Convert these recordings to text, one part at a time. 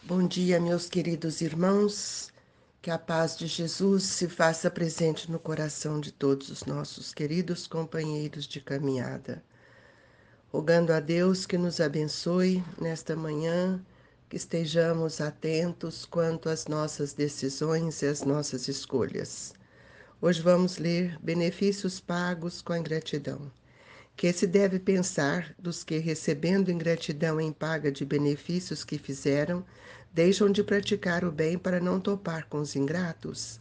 Bom dia, meus queridos irmãos. Que a paz de Jesus se faça presente no coração de todos os nossos queridos companheiros de caminhada. Rogando a Deus que nos abençoe nesta manhã, que estejamos atentos quanto às nossas decisões e às nossas escolhas. Hoje vamos ler Benefícios Pagos com a Ingratidão. Que se deve pensar dos que, recebendo ingratidão em paga de benefícios que fizeram, deixam de praticar o bem para não topar com os ingratos?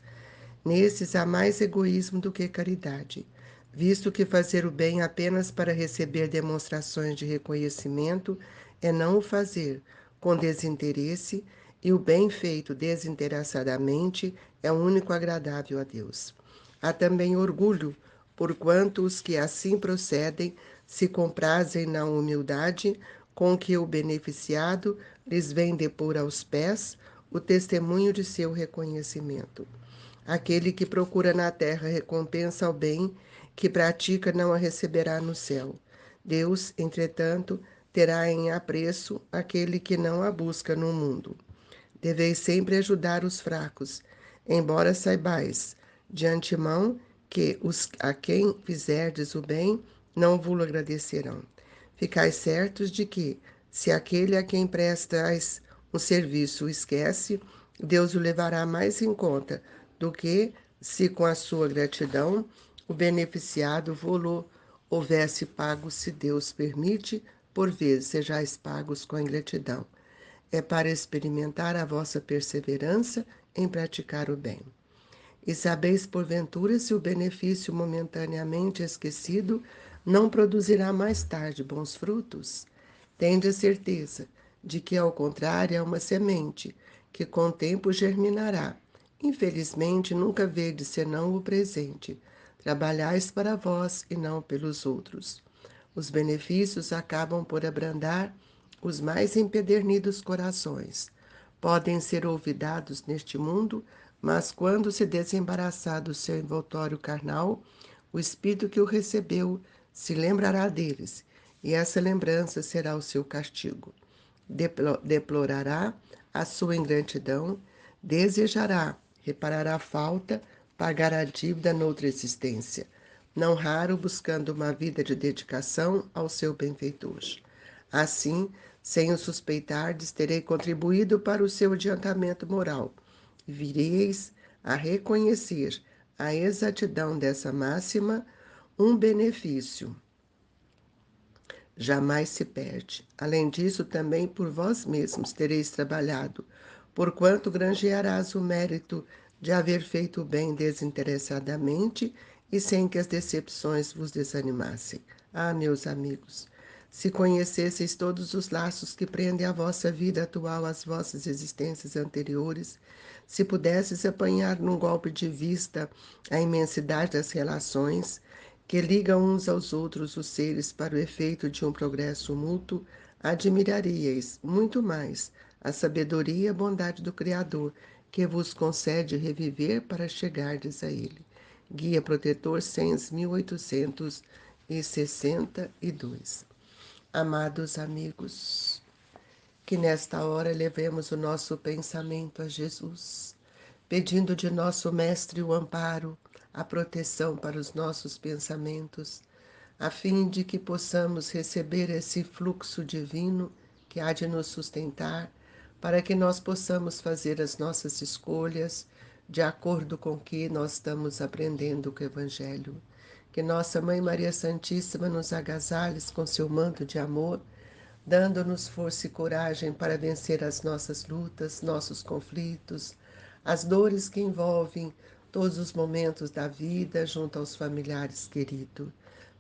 Nesses há mais egoísmo do que caridade, visto que fazer o bem apenas para receber demonstrações de reconhecimento é não o fazer com desinteresse, e o bem feito desinteressadamente é o único agradável a Deus. Há também orgulho, porquanto os que assim procedem se comprazem na humildade com que o beneficiado lhes vem depor aos pés o testemunho de seu reconhecimento. Aquele que procura na terra recompensa ao bem que pratica não a receberá no céu. Deus, entretanto, terá em apreço aquele que não a busca no mundo. Deveis sempre ajudar os fracos, embora saibais de antemão que os a quem fizerdes o bem não vos agradecerão. Ficais certos de que, se aquele a quem prestais um serviço o esquece, Deus o levará mais em conta do que se com a sua gratidão o beneficiado vô-lo houvesse pago, se Deus permite, por vezes sejais pagos com a ingratidão. É para experimentar a vossa perseverança em praticar o bem. E sabeis, porventura, se o benefício momentaneamente esquecido não produzirá mais tarde bons frutos? Tende a certeza de que, ao contrário, é uma semente que com o tempo germinará. Infelizmente, nunca vedes senão o presente. Trabalhais para vós e não pelos outros. Os benefícios acabam por abrandar os mais empedernidos corações. Podem ser olvidados neste mundo, mas quando se desembaraçar do seu envoltório carnal, o espírito que o recebeu se lembrará deles, e essa lembrança será o seu castigo. Deplorará a sua ingratidão, desejará reparar a falta, pagar a dívida noutra existência, não raro buscando uma vida de dedicação ao seu benfeitor. Assim, sem o suspeitardes, terei contribuído para o seu adiantamento moral, e vireis a reconhecer a exatidão dessa máxima, um benefício jamais se perde. Além disso, também por vós mesmos tereis trabalhado, porquanto granjearás o mérito de haver feito o bem desinteressadamente e sem que as decepções vos desanimassem. Ah, meus amigos, se conhecesseis todos os laços que prendem a vossa vida atual às vossas existências anteriores, se pudesses apanhar num golpe de vista a imensidade das relações que ligam uns aos outros os seres para o efeito de um progresso mútuo, admiraríeis muito mais a sabedoria e a bondade do Criador, que vos concede reviver para chegardes a Ele. Guia Protetor Cens 1862. Amados amigos, que nesta hora levemos o nosso pensamento a Jesus, pedindo de nosso Mestre o amparo, a proteção para os nossos pensamentos, a fim de que possamos receber esse fluxo divino que há de nos sustentar, para que nós possamos fazer as nossas escolhas de acordo com o que nós estamos aprendendo com o Evangelho. Que nossa Mãe Maria Santíssima nos agasalhe com seu manto de amor, dando-nos força e coragem para vencer as nossas lutas, nossos conflitos, as dores que envolvem todos os momentos da vida junto aos familiares queridos.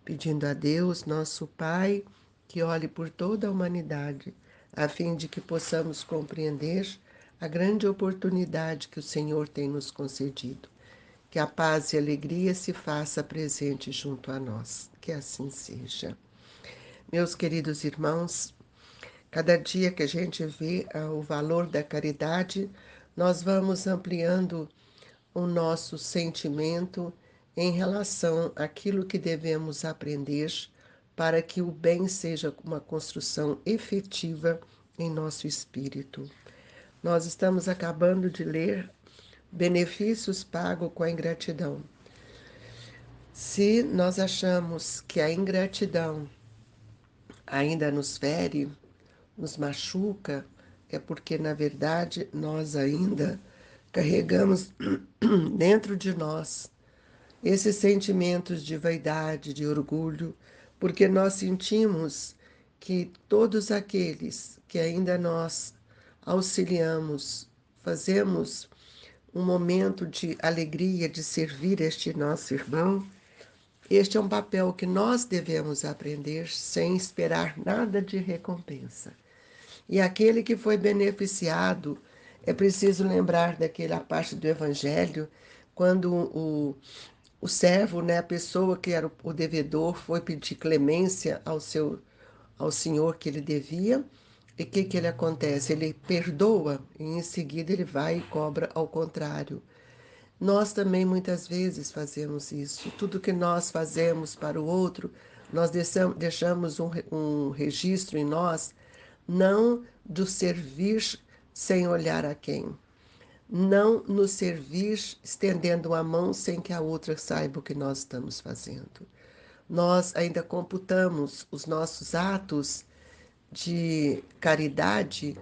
Pedindo a Deus, nosso Pai, que olhe por toda a humanidade, a fim de que possamos compreender a grande oportunidade que o Senhor tem nos concedido. Que a paz e a alegria se faça presente junto a nós. Que assim seja. Meus queridos irmãos, cada dia que a gente vê o valor da caridade, nós vamos ampliando o nosso sentimento em relação àquilo que devemos aprender para que o bem seja uma construção efetiva em nosso espírito. Nós estamos acabando de ler benefícios pagos com a ingratidão. Se nós achamos que a ingratidão ainda nos fere, nos machuca, é porque, na verdade, nós ainda carregamos dentro de nós esses sentimentos de vaidade, de orgulho, porque nós sentimos que todos aqueles que ainda nós auxiliamos, fazemos um momento de alegria de servir este nosso irmão, este é um papel que nós devemos aprender sem esperar nada de recompensa. E aquele que foi beneficiado, é preciso lembrar daquela parte do Evangelho, quando o servo, né, a pessoa que era o devedor, foi pedir clemência ao senhor que ele devia. E o que ele acontece? Ele perdoa e em seguida ele vai e cobra ao contrário. Nós também muitas vezes fazemos isso. Tudo que nós fazemos para o outro, nós deixamos um registro em nós, não do servir sem olhar a quem. Não nos servir estendendo a mão sem que a outra saiba o que nós estamos fazendo. Nós ainda computamos os nossos atos de caridade,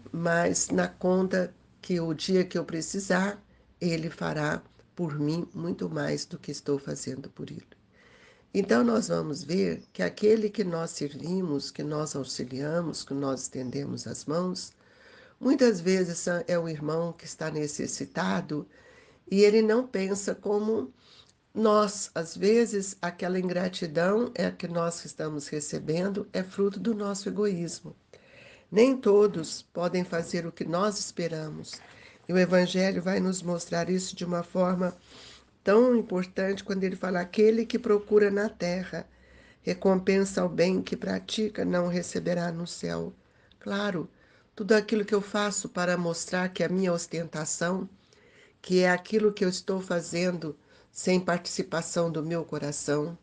mas na conta que o dia que eu precisar, ele fará por mim muito mais do que estou fazendo por ele. Então nós vamos ver que aquele que nós servimos, que nós auxiliamos, que nós estendemos as mãos, muitas vezes é o irmão que está necessitado e ele não pensa como nós. Às vezes, aquela ingratidão é a que nós estamos recebendo, é fruto do nosso egoísmo. Nem todos podem fazer o que nós esperamos. E o Evangelho vai nos mostrar isso de uma forma tão importante quando ele fala: aquele que procura na terra recompensa ao bem que pratica, não receberá no céu. Claro, tudo aquilo que eu faço para mostrar que a minha ostentação, que é aquilo que eu estou fazendo sem participação do meu coração,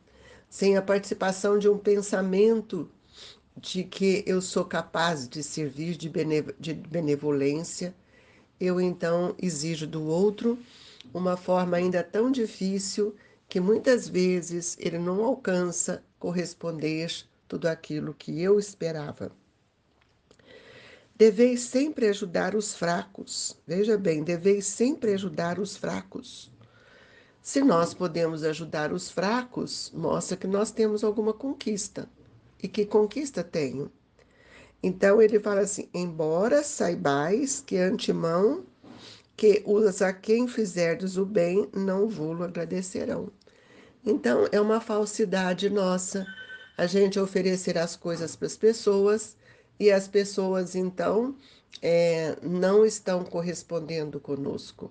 sem a participação de um pensamento de que eu sou capaz de servir de benevolência, eu então exijo do outro uma forma ainda tão difícil que muitas vezes ele não alcança corresponder tudo aquilo que eu esperava. Deveis sempre ajudar os fracos. Veja bem, deveis sempre ajudar os fracos. Se nós podemos ajudar os fracos, mostra que nós temos alguma conquista. E que conquista tenho? Então ele fala assim: embora saibais que antemão que os a quem fizerdes o bem não vos agradecerão. Então é uma falsidade nossa a gente oferecer as coisas para as pessoas e as pessoas então não estão correspondendo conosco.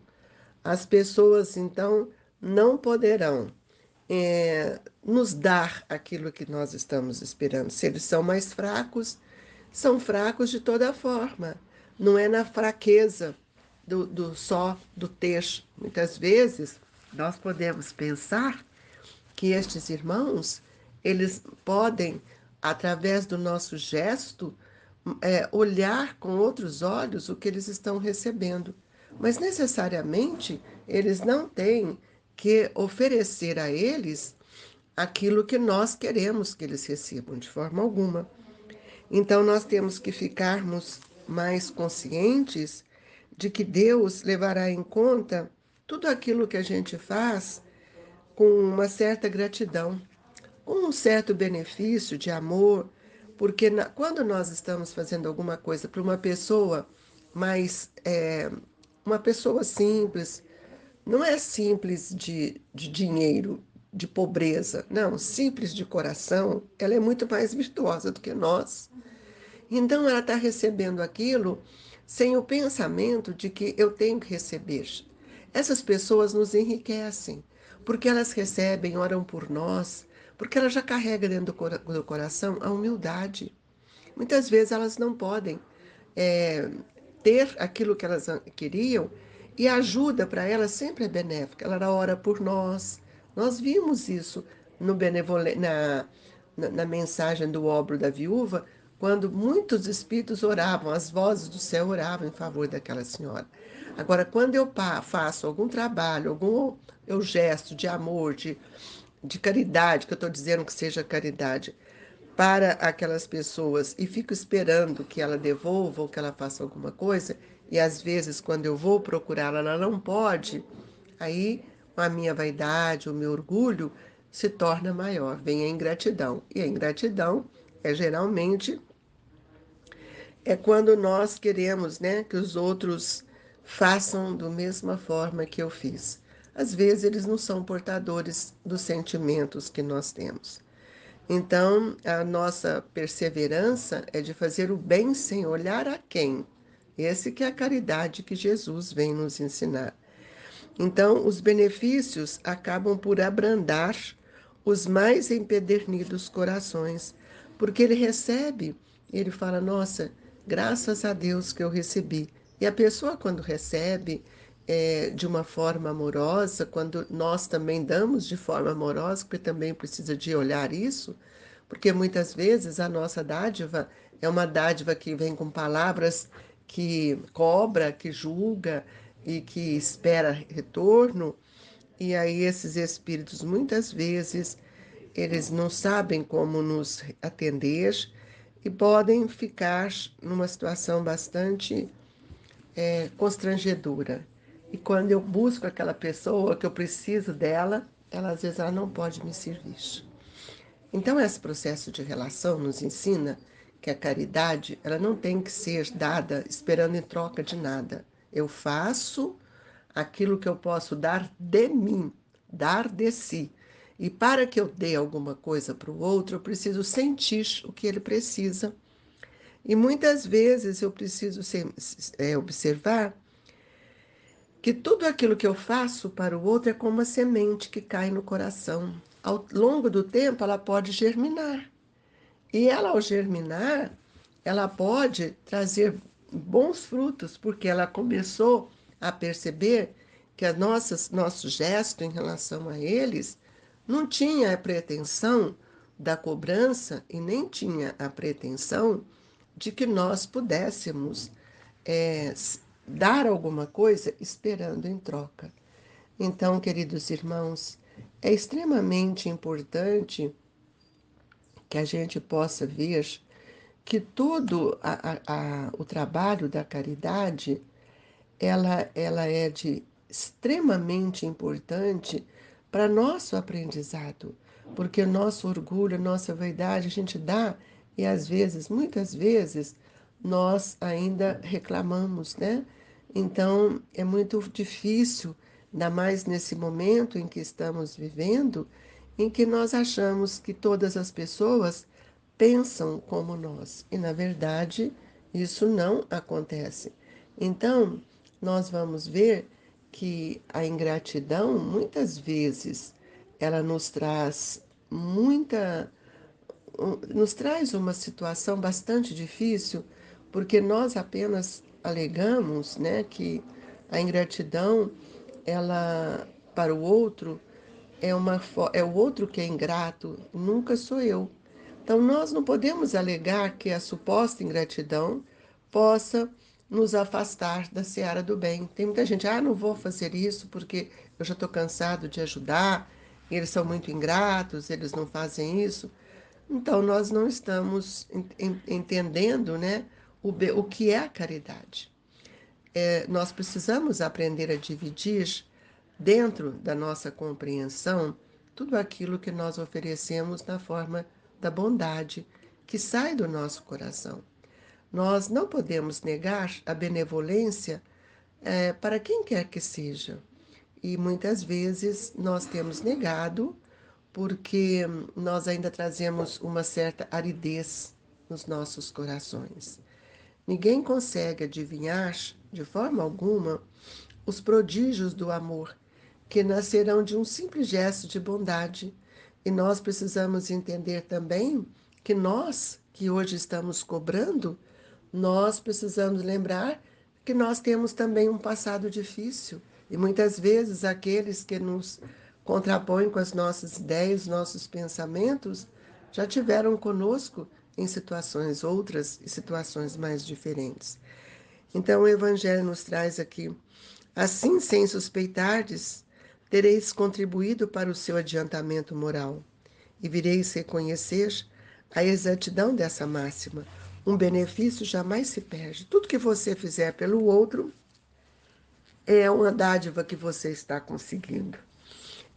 As pessoas então não poderão nos dar aquilo que nós estamos esperando. Se eles são fracos de toda forma. Não é na fraqueza do ter. Muitas vezes nós podemos pensar que estes irmãos, eles podem, através do nosso gesto, olhar com outros olhos o que eles estão recebendo. Mas necessariamente eles não têm que oferecer a eles aquilo que nós queremos que eles recebam, de forma alguma. Então nós temos que ficarmos mais conscientes de que Deus levará em conta tudo aquilo que a gente faz com uma certa gratidão, com um certo benefício de amor, porque quando nós estamos fazendo alguma coisa para uma pessoa uma pessoa simples, não é simples de dinheiro, de pobreza, não, simples de coração, ela é muito mais virtuosa do que nós. Então ela está recebendo aquilo sem o pensamento de que eu tenho que receber. Essas pessoas nos enriquecem, porque elas recebem, oram por nós, porque ela já carrega dentro do coração a humildade. Muitas vezes elas não podem ter aquilo que elas queriam e a ajuda para elas sempre é benéfica. Ela ora por nós. Nós vimos isso no na mensagem do obro da viúva, quando muitos espíritos oravam, as vozes do céu oravam em favor daquela senhora. Agora, quando eu faço algum trabalho, algum eu gesto de amor, de caridade, que eu estou dizendo que seja caridade, para aquelas pessoas e fico esperando que ela devolva ou que ela faça alguma coisa, e às vezes quando eu vou procurá-la, ela não pode, aí a minha vaidade, o meu orgulho se torna maior, vem a ingratidão. E a ingratidão é geralmente quando nós queremos, né, que os outros façam da mesma forma que eu fiz. Às vezes eles não são portadores dos sentimentos que nós temos. Então, a nossa perseverança é de fazer o bem sem olhar a quem. Esse que é a caridade que Jesus vem nos ensinar. Então, os benefícios acabam por abrandar os mais empedernidos corações, porque ele recebe, ele fala: nossa, graças a Deus que eu recebi. E a pessoa, quando recebe de uma forma amorosa, quando nós também damos de forma amorosa, porque também precisa de olhar isso, porque muitas vezes a nossa dádiva é uma dádiva que vem com palavras que cobra, que julga e que espera retorno, e aí esses espíritos muitas vezes eles não sabem como nos atender e podem ficar numa situação bastante constrangedora. E quando eu busco aquela pessoa que eu preciso dela, ela às vezes ela não pode me servir. Então esse processo de relação nos ensina que a caridade ela não tem que ser dada esperando em troca de nada. Eu faço aquilo que eu posso dar de mim, dar de si. E para que eu dê alguma coisa para o outro, eu preciso sentir o que ele precisa. E muitas vezes eu preciso observar que tudo aquilo que eu faço para o outro é como uma semente que cai no coração. Ao longo do tempo, ela pode germinar. E ela, ao germinar, ela pode trazer bons frutos, porque ela começou a perceber que nosso gesto em relação a eles não tinha a pretensão da cobrança e nem tinha a pretensão de que nós pudéssemos é, dar alguma coisa esperando em troca. Então, queridos irmãos, é extremamente importante que a gente possa ver que todo o trabalho da caridade, ela é de extremamente importante para nosso aprendizado, porque nosso orgulho, nossa vaidade, a gente dá e às vezes, muitas vezes, nós ainda reclamamos, né? Então, é muito difícil, ainda mais nesse momento em que estamos vivendo, em que nós achamos que todas as pessoas pensam como nós. E, na verdade, isso não acontece. Então, nós vamos ver que a ingratidão, muitas vezes, ela nos traz uma situação bastante difícil, porque nós apenas alegamos, né, que a ingratidão, ela para o outro é o outro que é ingrato, nunca sou eu. Então nós não podemos alegar que a suposta ingratidão possa nos afastar da seara do bem. Tem muita gente, não vou fazer isso porque eu já estou cansado de ajudar, eles são muito ingratos, eles não fazem isso. Então, nós não estamos entendendo, né, o que é a caridade. Nós precisamos aprender a dividir, dentro da nossa compreensão, tudo aquilo que nós oferecemos na forma da bondade que sai do nosso coração. Nós não podemos negar a benevolência para quem quer que seja. E muitas vezes nós temos negado porque nós ainda trazemos uma certa aridez nos nossos corações. Ninguém consegue adivinhar, de forma alguma, os prodígios do amor que nascerão de um simples gesto de bondade. E nós precisamos entender também que nós, que hoje estamos cobrando, nós precisamos lembrar que nós temos também um passado difícil. E muitas vezes aqueles que nos contrapõem com as nossas ideias, nossos pensamentos, já tiveram conosco em situações outras e situações mais diferentes. Então o Evangelho nos traz aqui: assim, sem suspeitardes, tereis contribuído para o seu adiantamento moral e vireis reconhecer a exatidão dessa máxima. Um benefício jamais se perde. Tudo que você fizer pelo outro é uma dádiva que você está conseguindo.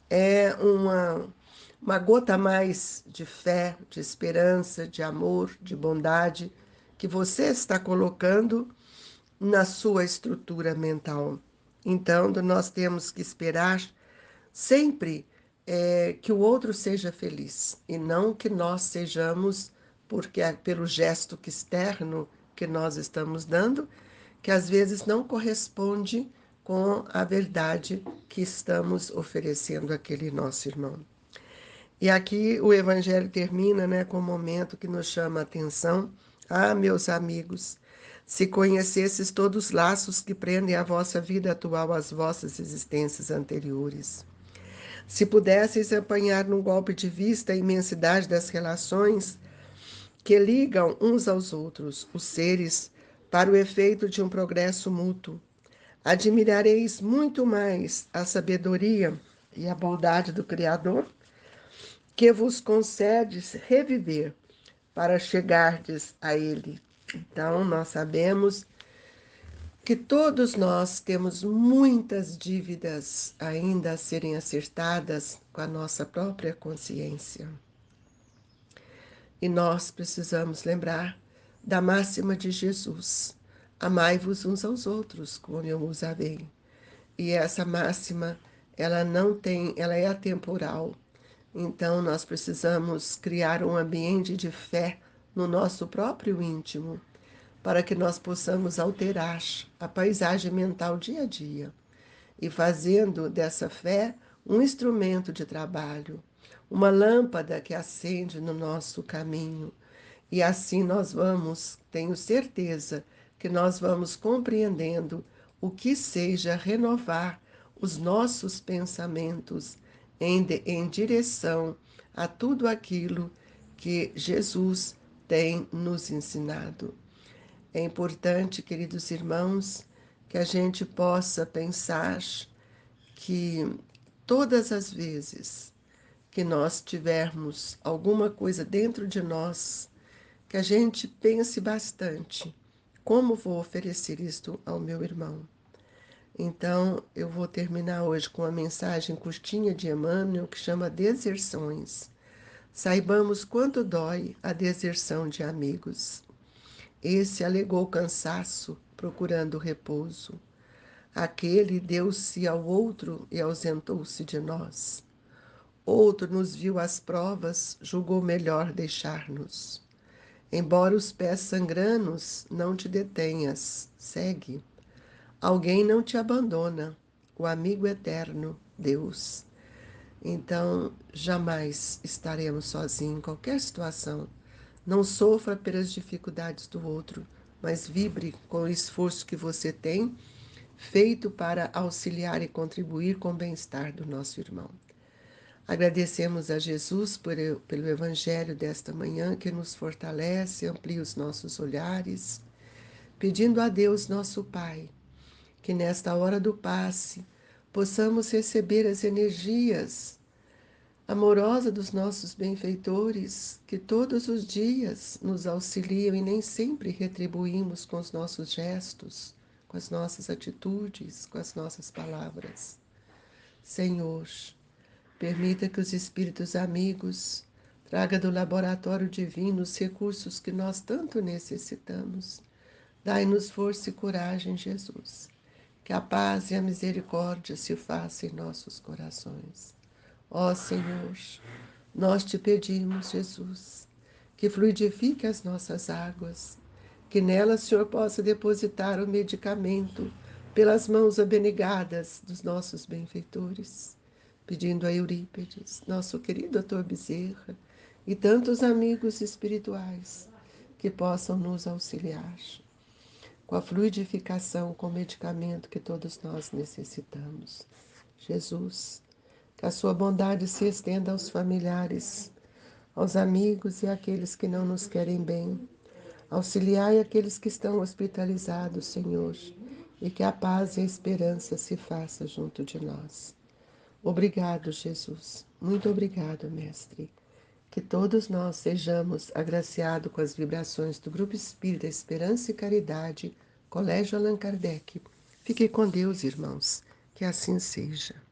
É uma gota a mais de fé, de esperança, de amor, de bondade que você está colocando na sua estrutura mental. Então, nós temos que esperar sempre que o outro seja feliz e não que nós sejamos, porque é pelo gesto externo que nós estamos dando, que às vezes não corresponde com a verdade que estamos oferecendo àquele nosso irmão. E aqui o Evangelho termina, né, com um momento que nos chama a atenção. Ah, meus amigos, se conhecesses todos os laços que prendem a vossa vida atual às vossas existências anteriores, se pudesseis apanhar num golpe de vista a imensidade das relações que ligam uns aos outros, os seres, para o efeito de um progresso mútuo, admirareis muito mais a sabedoria e a bondade do Criador, que vos concedes reviver para chegardes a Ele. Então, nós sabemos que todos nós temos muitas dívidas ainda a serem acertadas com a nossa própria consciência. E nós precisamos lembrar da máxima de Jesus: amai-vos uns aos outros, como eu vos amei. E essa máxima, ela não tem, ela é atemporal. Então nós precisamos criar um ambiente de fé no nosso próprio íntimo, para que nós possamos alterar a paisagem mental dia a dia e fazendo dessa fé um instrumento de trabalho, uma lâmpada que acende no nosso caminho. E assim nós vamos, tenho certeza, que nós vamos compreendendo o que seja renovar os nossos pensamentos em direção a tudo aquilo que Jesus tem nos ensinado. É importante, queridos irmãos, que a gente possa pensar que todas as vezes que nós tivermos alguma coisa dentro de nós, que a gente pense bastante: como vou oferecer isto ao meu irmão? Então, eu vou terminar hoje com uma mensagem curtinha de Emmanuel que chama Deserções. Saibamos quanto dói a deserção de amigos. Esse alegou cansaço, procurando repouso. Aquele deu-se ao outro e ausentou-se de nós. Outro nos viu às provas, julgou melhor deixar-nos. Embora os pés sangranos, não te detenhas, segue. Alguém não te abandona, o amigo eterno, Deus. Então, jamais estaremos sozinhos em qualquer situação. Não sofra pelas dificuldades do outro, mas vibre com o esforço que você tem feito para auxiliar e contribuir com o bem-estar do nosso irmão. Agradecemos a Jesus pelo Evangelho desta manhã, que nos fortalece, amplia os nossos olhares, pedindo a Deus, nosso Pai, que nesta hora do passe possamos receber as energias amorosas dos nossos benfeitores, que todos os dias nos auxiliam e nem sempre retribuímos com os nossos gestos, com as nossas atitudes, com as nossas palavras. Senhor, permita que os espíritos amigos tragam do laboratório divino os recursos que nós tanto necessitamos. Dai-nos força e coragem, Jesus. Que a paz e a misericórdia se façam em nossos corações. Ó Senhor, nós te pedimos, Jesus, que fluidifique as nossas águas, que nelas o Senhor possa depositar o medicamento pelas mãos abnegadas dos nossos benfeitores, pedindo a Eurípedes, nosso querido Dr. Bezerra, e tantos amigos espirituais que possam nos auxiliar com a fluidificação, com o medicamento que todos nós necessitamos. Jesus, que a sua bondade se estenda aos familiares, aos amigos e àqueles que não nos querem bem. Auxiliai aqueles que estão hospitalizados, Senhor, e que a paz e a esperança se faça junto de nós. Obrigado, Jesus. Muito obrigado, Mestre. Que todos nós sejamos agraciados com as vibrações do Grupo Espírita Esperança e Caridade, Colégio Allan Kardec. Fiquem com Deus, irmãos. Que assim seja.